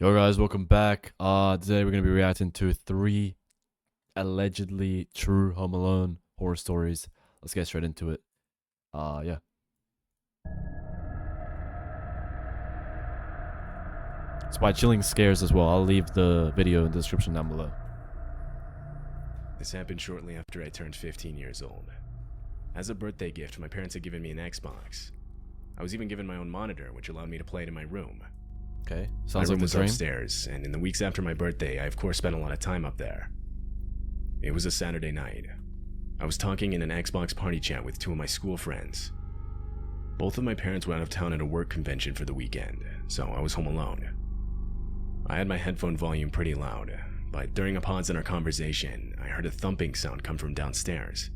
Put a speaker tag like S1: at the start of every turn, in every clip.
S1: Yo guys, welcome back. Today we're gonna be reacting to 3 allegedly true Home Alone horror stories. Let's get straight into it. Yeah. It's by Chilling Scares as well. I'll leave the video in the description down below.
S2: This happened shortly after I turned 15 years old. As a birthday gift, my parents had given me an Xbox. I was even given my own monitor, which allowed me to play it in my room.
S1: Okay.
S2: My
S1: Sounds like
S2: room
S1: the
S2: was
S1: dream.
S2: upstairs, and in the weeks after my birthday, I of course spent a lot of time up there. It was a Saturday night. I was talking in an Xbox party chat with 2 of my school friends. Both of my parents were out of town at a work convention for the weekend, so I was home alone. I had my headphone volume pretty loud, but during a pause in our conversation, I heard a thumping sound come from downstairs.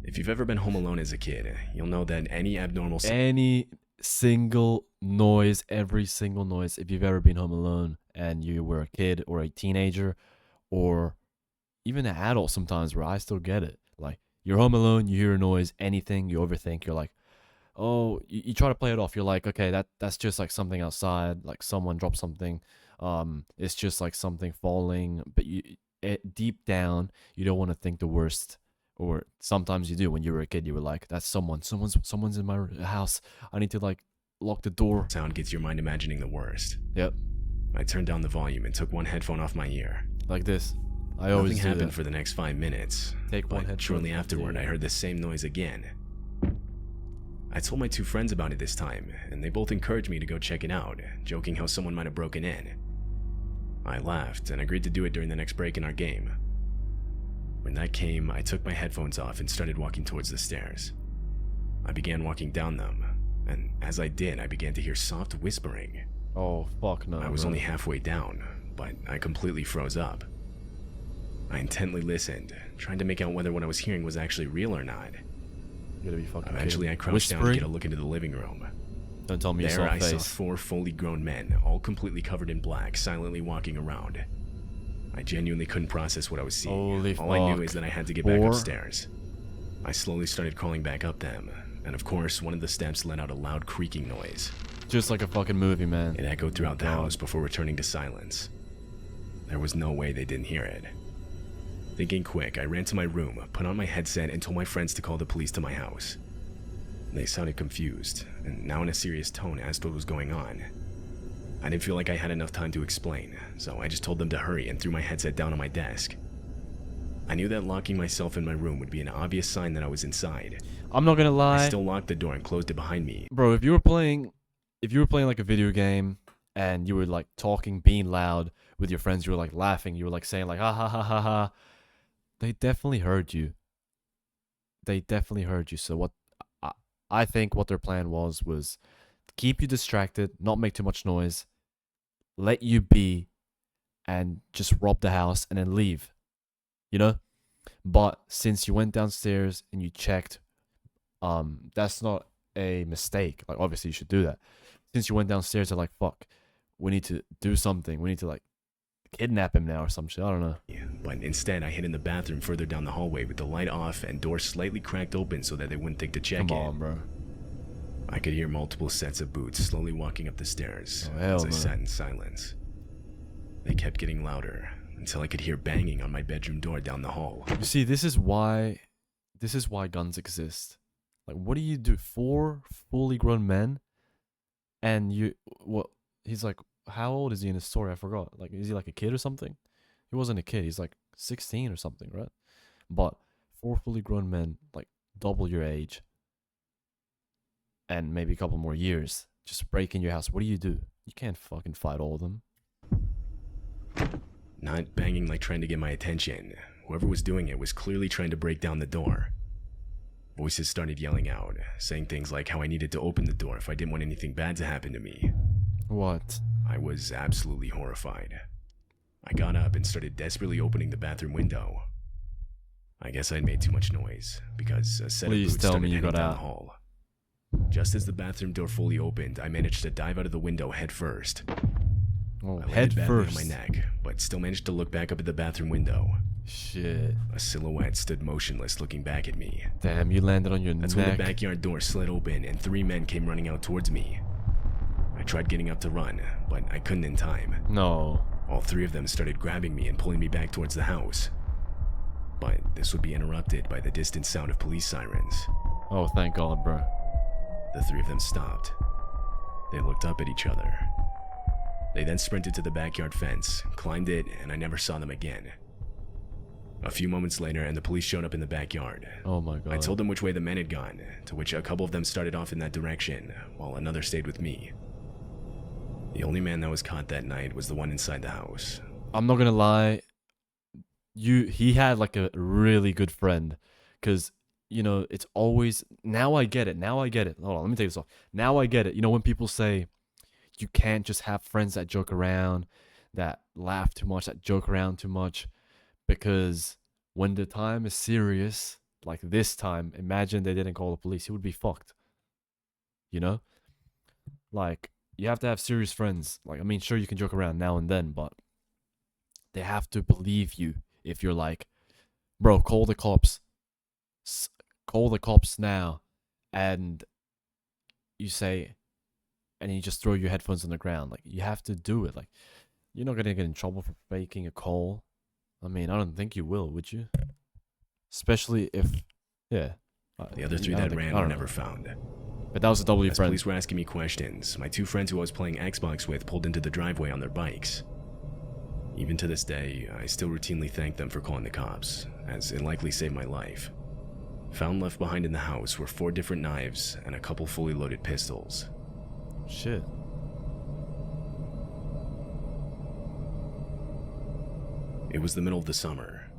S2: If you've ever been home alone as a kid, you'll know that any abnormal
S1: Any single noise, every single noise, if you've ever been home alone and you were a kid or a teenager or even an adult sometimes, where I still get it. Like, you're home alone, you hear a noise, anything, you overthink, you're like, oh, you try to play it off. You're like, okay, that's just like something outside, like someone dropped something. It's just like something falling, but deep down, you don't want to think the worst. Or sometimes you do. When you were a kid, you were like, that's someone's in my house. I need to like lock the door.
S2: sound gets your mind imagining the worst.
S1: Yep,
S2: I turned down the volume and took one headphone off my ear.
S1: like this. I always
S2: Nothing
S1: do
S2: happened
S1: that.
S2: for the next 5 minutes.
S1: Take one
S2: But
S1: headphone
S2: shortly
S1: off the
S2: afterward, I
S1: ear.
S2: heard the same noise again. I told my 2 friends about it this time, and they both encouraged me to go check it out, joking how someone might have broken in. I laughed and agreed to do it during the next break in our game. When that came, I took my headphones off and started walking towards the stairs. I began walking down them, and as I did, I began to hear soft whispering.
S1: Oh fuck no.
S2: I was
S1: bro.
S2: only halfway down, but I completely froze up. I intently listened, trying to make out whether what I was hearing was actually real or not.
S1: You gotta be fucking
S2: Eventually, I
S1: kidding.
S2: crouched down to
S1: Whispering?
S2: get a look into the living room.
S1: Don't tell me you
S2: There,
S1: saw a
S2: I saw
S1: face.
S2: 4 fully grown men, all completely covered in black, silently walking around. I genuinely couldn't process what I was seeing.
S1: Holy
S2: All I knew
S1: fuck.
S2: is that I had to get back
S1: 4?
S2: upstairs. I slowly started crawling back up them, and of course, one of the steps let out a loud creaking noise.
S1: Just like a fucking movie, man.
S2: It echoed throughout the
S1: God.
S2: house before returning to silence. There was no way they didn't hear it. Thinking quick, I ran to my room, put on my headset, and told my friends to call the police to my house. They sounded confused, and now in a serious tone asked what was going on. I didn't feel like I had enough time to explain, so I just told them to hurry and threw my headset down on my desk. I knew that locking myself in my room would be an obvious sign that I was inside.
S1: I'm not gonna lie.
S2: I still locked the door and closed it behind me.
S1: Bro, if you were playing like a video game and you were like talking, being loud with your friends, you were like laughing, you were like saying like ha ha ha ha ha, they definitely heard you. They definitely heard you. So what I think what their plan was keep you distracted, not make too much noise, let you be, and just rob the house and then leave. You know? But since you went downstairs and you checked, that's not a mistake. Like, obviously you should do that. Since you went downstairs, they're like, fuck, we need to do something. We need to like kidnap him now or some shit. I don't know.
S2: But instead, I hid in the bathroom further down the hallway with the light off and door slightly cracked open so that they wouldn't think to check
S1: Come
S2: in.
S1: on, bro.
S2: I could hear multiple sets of boots slowly walking up the stairs
S1: Oh, hell
S2: as I
S1: no.
S2: sat in silence. They kept getting louder until I could hear banging on my bedroom door down the hall.
S1: You see, this is why guns exist. Like, what do you do? 4 fully grown men, and he's like, how old is he in the story? I forgot. Like, is he like a kid or something? He wasn't a kid. He's like 16 or something, right? But 4 fully grown men, like double your age, and maybe a couple more years, just break in your house. What do? You can't fucking fight all of them.
S2: Not banging like trying to get my attention. Whoever was doing it was clearly trying to break down the door. Voices started yelling out, saying things like how I needed to open the door if I didn't want anything bad to happen to me.
S1: What?
S2: I was absolutely horrified. I got up and started desperately opening the bathroom window. I guess I'd made too much noise, because a set
S1: Please
S2: of boots
S1: tell
S2: started
S1: me you
S2: heading
S1: got
S2: down
S1: out.
S2: the hall. Just as the bathroom door fully opened, I managed to dive out of the window head first.
S1: Oh,
S2: I landed
S1: head
S2: badly
S1: first.
S2: on my neck, but still managed to look back up at the bathroom window.
S1: Shit.
S2: A silhouette stood motionless looking back at me.
S1: Damn, you landed on your
S2: That's
S1: neck.
S2: when the backyard door slid open and 3 men came running out towards me. I tried getting up to run, but I couldn't in time.
S1: No.
S2: All three of them started grabbing me and pulling me back towards the house. But this would be interrupted by the distant sound of police sirens.
S1: Oh, thank God, bro.
S2: The three of them stopped. They looked up at each other. They then sprinted to the backyard fence, climbed it, and I never saw them again. A few moments later, and the police showed up in the backyard.
S1: Oh my God.
S2: I told them which way the men had gone, to which a couple of them started off in that direction, while another stayed with me. The only man that was caught that night was the one inside the house.
S1: I'm not gonna lie. He had like a really good friend, cause you know it's always. Now I get it. Now I get it. Hold on, let me take this off. Now I get it. You know when people say you can't just have friends that joke around, that laugh too much, that joke around too much, because when the time is serious, like this time, imagine they didn't call the police. He would be fucked. You know, like you have to have serious friends. Like I mean, sure you can joke around now and then, but they have to believe you. If you're like, bro, call the cops. Call the cops now. And you say, and you just throw your headphones on the ground. Like, you have to do it. Like, you're not going to get in trouble for faking a call. I mean, I don't think you will, would you? Especially if, yeah.
S2: The other three
S1: I don't
S2: that
S1: think-
S2: ran
S1: I
S2: were
S1: don't
S2: never
S1: know.
S2: found.
S1: But that was a W
S2: As
S1: friend.
S2: police were asking me questions, my two friends who I was playing Xbox with pulled into the driveway on their bikes. Even to this day, I still routinely thank them for calling the cops, as it likely saved my life. Found left behind in the house were 4 different knives and a couple fully loaded pistols.
S1: Shit.
S2: It was the middle of the summer.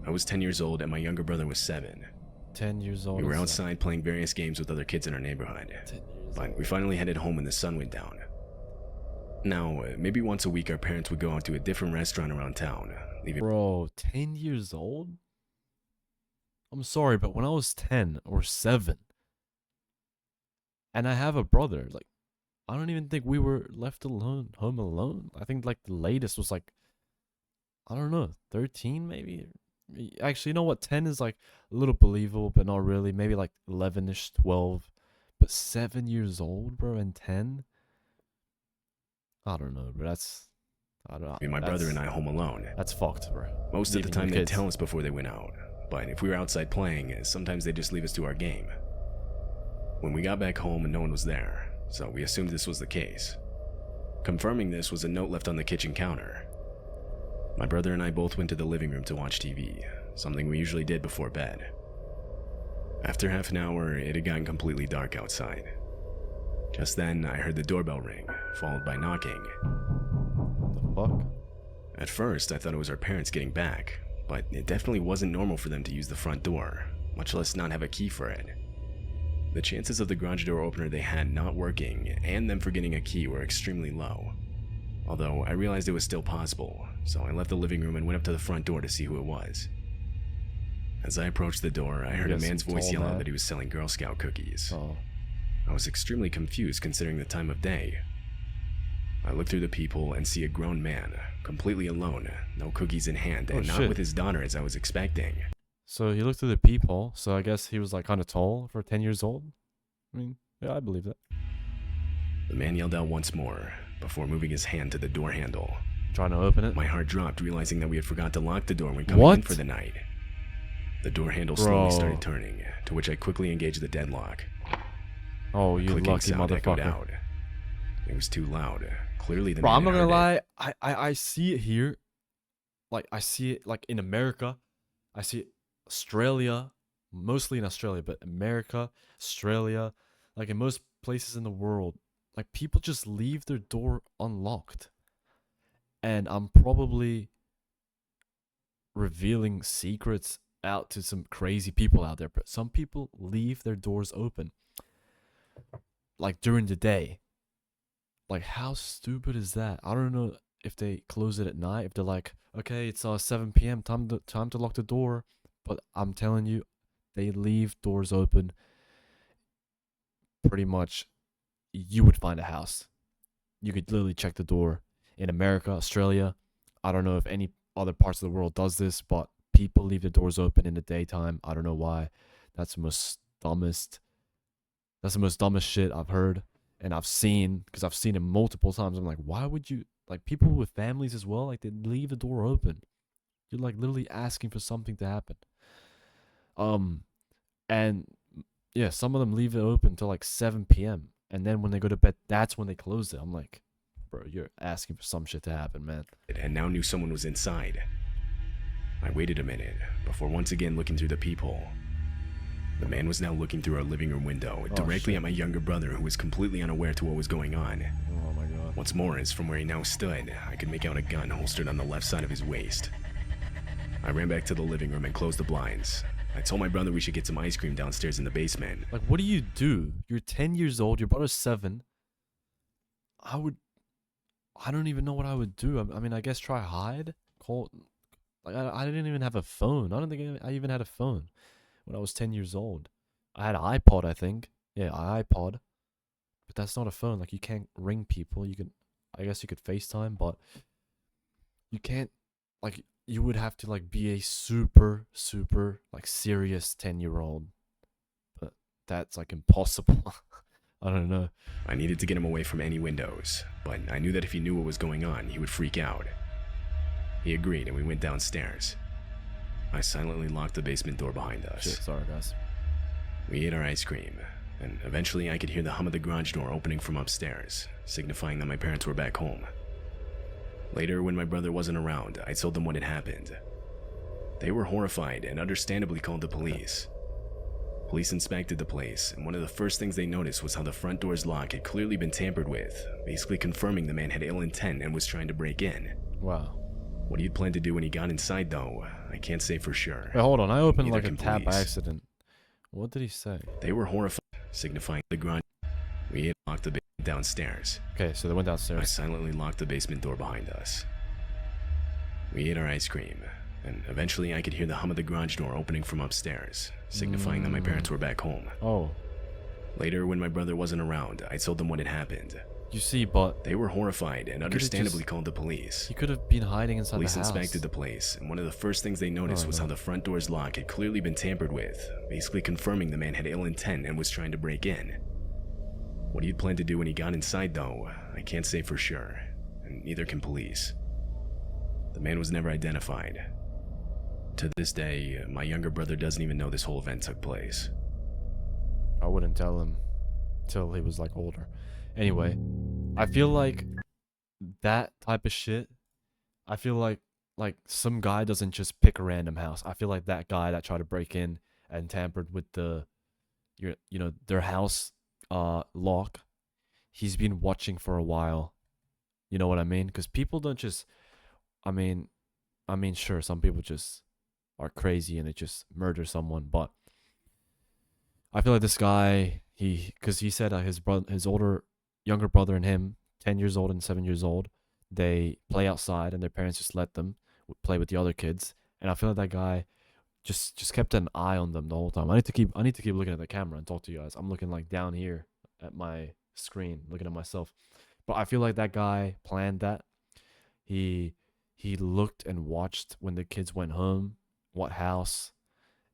S2: I was 10 years old and my younger brother was 7.
S1: 10 years old.
S2: We were
S1: is,
S2: outside playing various games with other kids in our neighborhood,
S1: 10 years
S2: but
S1: old.
S2: we finally headed home when the sun went down. Now, maybe once a week our parents would go out to a different restaurant around town, leaving
S1: Bro, 10 years old? I'm sorry, but when I was 10 or 7, and I have a brother, like, I don't even think we were left alone, home alone. I think, like, the latest was, like, I don't know, 13 maybe? Actually, you know what? 10 is, like, a little believable, but not really. Maybe, like, 11-ish, 12. But 7 years old, bro, and 10? I don't know, bro. That's... I don't know.
S2: my brother and I home alone.
S1: That's fucked, bro.
S2: Most of the
S1: Leaving
S2: time
S1: your
S2: they'd
S1: kids.
S2: tell us before they went out, but if we were outside playing, sometimes they'd just leave us to our game. When we got back home, no one was there, so we assumed this was the case. Confirming this was a note left on the kitchen counter. My brother and I both went to the living room to watch TV, something we usually did before bed. After half an hour, it had gotten completely dark outside. Just then, I heard the doorbell ring, followed by knocking.
S1: The fuck?
S2: At first, I thought it was our parents getting back, but it definitely wasn't normal for them to use the front door, much less not have a key for it. The chances of the garage door opener they had not working and them forgetting a key were extremely low. Although I realized it was still possible, so I left the living room and went up to the front door to see who it was. As I approached the door, I heard a
S1: Yes,
S2: man's
S1: some
S2: voice
S1: tall
S2: yell out
S1: man.
S2: that he was selling Girl Scout cookies.
S1: Oh.
S2: I was extremely confused considering the time of day. I look through the peephole and see a grown man, completely alone, no cookies in hand, and
S1: Oh,
S2: not
S1: shit.
S2: with his daughter as I was expecting.
S1: So he looked through the peephole, so I guess he was like kind of tall for 10 years old. I mean, yeah, I believe that.
S2: The man yelled out once more, before moving his hand to the door handle.
S1: Trying to open it.
S2: My heart dropped, realizing that we had forgot to lock the door when coming in
S1: What?
S2: for the night. The door handle slowly
S1: Bro.
S2: started turning, to which I quickly engaged the deadlock.
S1: Oh, you
S2: Clicking
S1: lucky
S2: sound echoed
S1: motherfucker.
S2: out. It was too loud. Clearly the
S1: Bro,
S2: man
S1: I'm not
S2: heard
S1: gonna
S2: it.
S1: lie. I see it here. Like, I see it like in America. I see it Australia, mostly in Australia, but America, Australia, like in most places in the world, like people just leave their door unlocked. And I'm probably revealing secrets out to some crazy people out there, but some people leave their doors open like during the day. Like, how stupid is that? I don't know if they close it at night, if they're like, okay, it's 7 p.m. time to lock the door, but I'm telling you, they leave doors open. Pretty much, you would find a house. You could literally check the door in America, Australia. I don't know if any other parts of the world does this, but people leave the doors open in the daytime. I don't know why. That's the most dumbest shit I've heard. And because I've seen it multiple times. I'm like, why would you, like, people with families as well, like, they leave the door open. You're like literally asking for something to happen. Um, and yeah, some of them leave it open till like 7 p.m. And then when they go to bed, that's when they close it. I'm like, bro, you're asking for some shit to happen, man.
S2: And now knew someone was inside. I waited a minute before once again looking through the peephole. The man was now looking through our living room window directly
S1: shit.
S2: at my younger brother, who was completely unaware to what was going on.
S1: Oh my god.
S2: What's more is, from where he now stood, I could make out a gun holstered on the left side of his waist. I ran back to the living room and closed the blinds. I told my brother we should get some ice cream downstairs in the basement.
S1: Like, what do you do? You're 10 years old. Your brother's 7. I don't even know what I would do. I mean, I guess try hide. Call. Like, I didn't even have a phone. I don't think I even had a phone when I was 10 years old. I had an iPod, I think. Yeah, an iPod. But that's not a phone. Like, you can't ring people. I guess you could FaceTime, but you can't, like, you would have to, like, be a super, super, like, serious 10-year-old. But that's, like, impossible. I don't know.
S2: I needed to get him away from any windows, but I knew that if he knew what was going on, he would freak out. He agreed, and we went downstairs. I silently locked the basement door behind us.
S1: Shit, sorry, guys.
S2: We ate our ice cream, and eventually I could hear the hum of the garage door opening from upstairs, signifying that my parents were back home. Later, when my brother wasn't around, I told them what had happened. They were horrified and understandably called the police. Police inspected the place, and one of the first things they noticed was how the front door's lock had clearly been tampered with, basically confirming the man had ill intent and was trying to break in.
S1: Wow.
S2: What he'd planned to do when he got inside, though, I can't say for sure.
S1: Wait, hold on. I opened
S2: Neither
S1: like a
S2: can
S1: tab by
S2: police.
S1: accident. What did he say?
S2: They were horrified, signifying the garage. We had locked the basement downstairs.
S1: Okay, so they went
S2: I
S1: downstairs.
S2: silently locked the basement door behind us. We ate our ice cream, and eventually I could hear the hum of the garage door opening from upstairs, signifying that my parents were back home.
S1: Oh,
S2: Later, when my brother wasn't around, I told them what had happened.
S1: you see, but
S2: They were horrified and understandably called the police.
S1: he could have been hiding inside
S2: Police
S1: the house.
S2: inspected the place, and one of the first things they noticed
S1: Oh,
S2: was
S1: no.
S2: how the front door's lock had clearly been tampered with, basically confirming the man had ill intent and was trying to break in. What he'd planned to do when he got inside, though, I can't say for sure, and neither can police. The man was never identified. To this day, my younger brother doesn't even know this whole event took place.
S1: I wouldn't tell him till he was like older. Anyway, I feel like that type of shit. I feel like some guy doesn't just pick a random house. I feel like that guy that tried to break in and tampered with their house lock. He's been watching for a while. You know what I mean? Because people don't just. I mean, sure, some people just are crazy and they just murder someone, but I feel like this guy, because he said his younger brother and him, 10 years old and 7 years old, they play outside and their parents just let them play with the other kids. And I feel like that guy just kept an eye on them the whole time. I need to keep looking at the camera and talk to you guys. I'm looking like down here at my screen, looking at myself. But I feel like that guy planned that. He looked and watched when the kids went home, what house,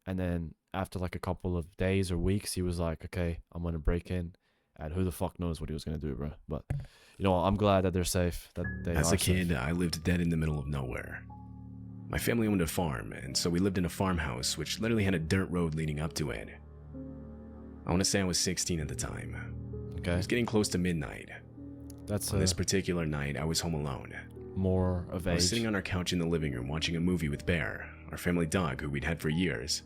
S1: and then after like a couple of days or weeks, he was like, okay, I'm going to break in. And who the fuck knows what he was going to do, bro. But, you know, I'm glad that they're safe. That they
S2: As
S1: are
S2: a kid,
S1: safe.
S2: I lived dead in the middle of nowhere. My family owned a farm, and so we lived in a farmhouse which literally had a dirt road leading up to it. I want to say I was 16 at the time. It
S1: Okay.
S2: was getting close to midnight.
S1: That's
S2: On this particular night, I was home alone.
S1: more of
S2: I was
S1: age.
S2: sitting on our couch in the living room watching a movie with Bear, our family dog who we'd had for years.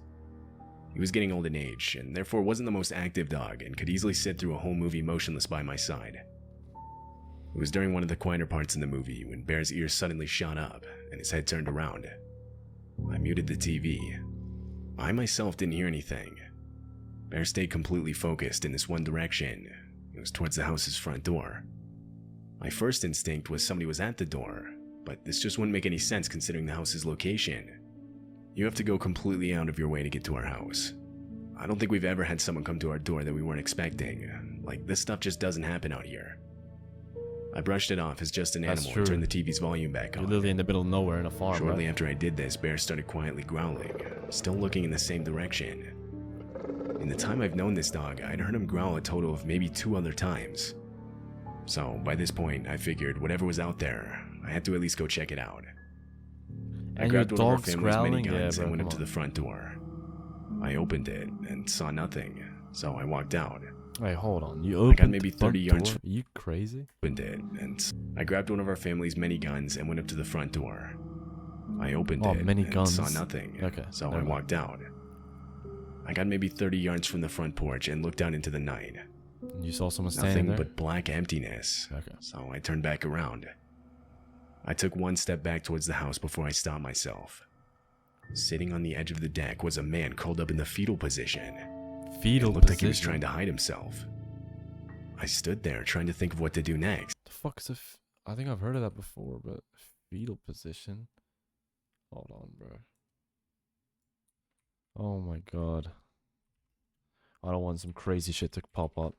S2: He was getting old in age, and therefore wasn't the most active dog, and could easily sit through a whole movie motionless by my side. It was during one of the quieter parts in the movie when Bear's ears suddenly shot up, and his head turned around. I muted the TV. I myself didn't hear anything. Bear stayed completely focused in this one direction. It was towards the house's front door. My first instinct was somebody was at the door, but this just wouldn't make any sense considering the house's location. You have to go completely out of your way to get to our house. I don't think we've ever had someone come to our door that we weren't expecting. Like, this stuff just doesn't happen out here. I brushed it off as just an
S1: That's
S2: animal
S1: true.
S2: and turned the TV's volume back
S1: You're
S2: on.
S1: literally in the middle of nowhere in a farm,
S2: Shortly
S1: right?
S2: after I did this, Bear started quietly growling, still looking in the same direction. In the time I've known this dog, I'd heard him growl a total of maybe 2 other times. So by this point, I figured whatever was out there, I had to at least go check it out. I
S1: And your
S2: grabbed one of our
S1: dog's
S2: family's
S1: growling?
S2: miniguns
S1: Yeah, bro,
S2: and went
S1: come
S2: up to
S1: on.
S2: the front door. I opened it and saw nothing, so I walked out.
S1: Wait, hold on. You
S2: I got
S1: opened
S2: maybe
S1: the front
S2: 30 yards
S1: door? Are you crazy?
S2: Opened it, and I grabbed one of our family's miniguns and went up to the front door. I opened
S1: Oh,
S2: it and
S1: miniguns.
S2: saw nothing,
S1: Okay,
S2: so
S1: never
S2: I
S1: mind.
S2: walked out. I got maybe 30 yards from the front porch and looked out into the night.
S1: You saw someone standing
S2: Nothing
S1: there?
S2: but black emptiness,
S1: Okay.
S2: so I turned back around. I took one step back towards the house before I stopped myself. Sitting on the edge of the deck was a man curled up in the fetal position.
S1: Fetal
S2: It looked
S1: position.
S2: like he was trying to hide himself. I stood there trying to think of what to do next.
S1: The fuck is I think I've heard of that before, but fetal position? Hold on, bro. Oh my god. I don't want some crazy shit to pop up.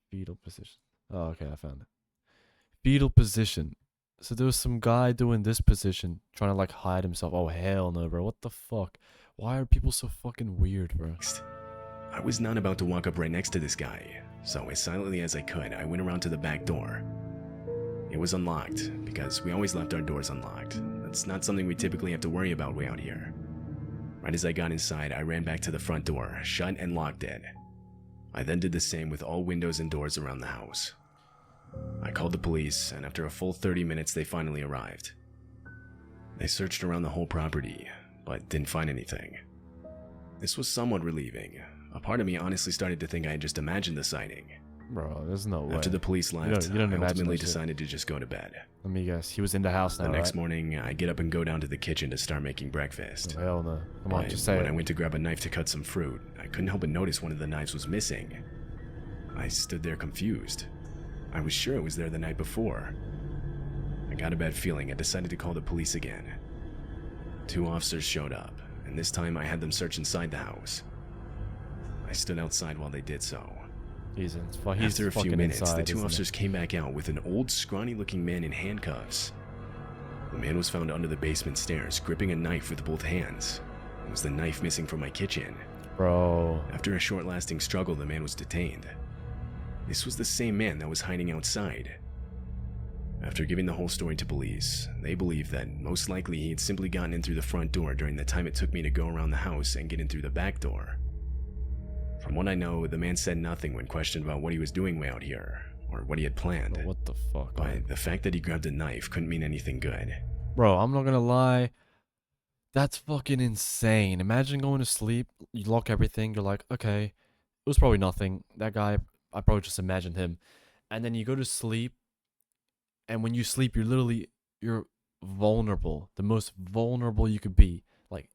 S1: Fetal position. Oh, okay, I found it. Fetal position. So there was some guy doing this position, trying to like hide himself. Oh hell no, bro. What the fuck? Why are people so fucking weird, bro?
S2: I was not about to walk up right next to this guy, so as silently as I could, I went around to the back door. It was unlocked, because we always left our doors unlocked. That's not something we typically have to worry about way out here. Right as I got inside, I ran back to the front door, shut and locked it. I then did the same with all windows and doors around the house. I called the police, and after a full 30 minutes, they finally arrived. They searched around the whole property, but didn't find anything. This was somewhat relieving. A part of me honestly started to think I had just imagined the sighting.
S1: Bro, there's no way.
S2: After the police left,
S1: you don't
S2: I
S1: imagine
S2: ultimately
S1: that shit.
S2: decided to just go to bed.
S1: Let me guess. He was in the house now,
S2: The next
S1: right?
S2: morning, I get up and go down to the kitchen to start making breakfast.
S1: Oh, hell no. Come on,
S2: But
S1: just say
S2: when
S1: it.
S2: I went to grab a knife to cut some fruit, I couldn't help but notice one of the knives was missing. I stood there confused. I was sure it was there the night before. I got a bad feeling and decided to call the police again. 2 officers showed up, and this time I had them search inside the house. I stood outside while they did so.
S1: He's
S2: After a few
S1: fucking
S2: minutes,
S1: inside,
S2: the 2
S1: isn't
S2: officers came back out with an old, scrawny-looking man in handcuffs. The man was found under the basement stairs, gripping a knife with both hands. It was the knife missing from my kitchen.
S1: it? Bro.
S2: After a short-lasting struggle, the man was detained. This was the same man that was hiding outside. After giving the whole story to police, they believe that most likely he had simply gotten in through the front door during the time it took me to go around the house and get in through the back door. From what I know, the man said nothing when questioned about what he was doing way out here, or what he had planned.
S1: Bro, what the fuck? man?
S2: But the fact that he grabbed a knife couldn't mean anything good.
S1: Bro, I'm not gonna lie. That's fucking insane. Imagine going to sleep, you lock everything, you're like, okay, it was probably nothing. That guy, I probably just imagined him. And then you go to sleep, and when you sleep, you're vulnerable. The most vulnerable you could be. Like,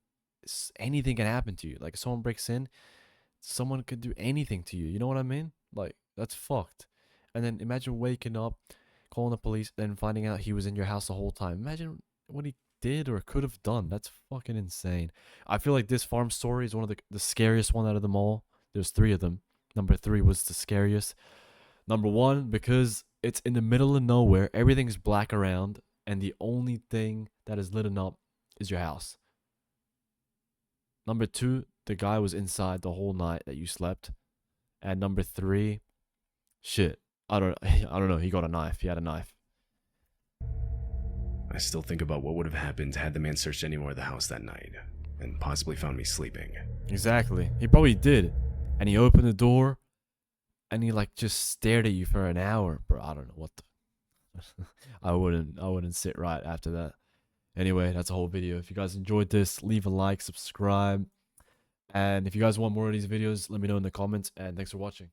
S1: anything can happen to you. Like, if someone breaks in, someone could do anything to you. You know what I mean? Like, that's fucked. And then imagine waking up, calling the police, then finding out he was in your house the whole time. Imagine what he did or could have done. That's fucking insane. I feel like this farm story is one of the scariest one out of them all. There's 3 of them. Number 3 was the scariest. Number 1, because it's in the middle of nowhere, everything's black around, and the only thing that is lit up is your house. Number 2, the guy was inside the whole night that you slept. And number 3, shit, I don't know. He got a knife. He had a knife.
S2: I still think about what would have happened had the man searched any more of the house that night, and possibly found me sleeping.
S1: Exactly. He probably did. And he opened the door, and he like just stared at you for an hour, bro. I don't know what the. I wouldn't sit right after that. Anyway, that's the whole video. If you guys enjoyed this, leave a like, subscribe, and if you guys want more of these videos, let me know in the comments. And thanks for watching.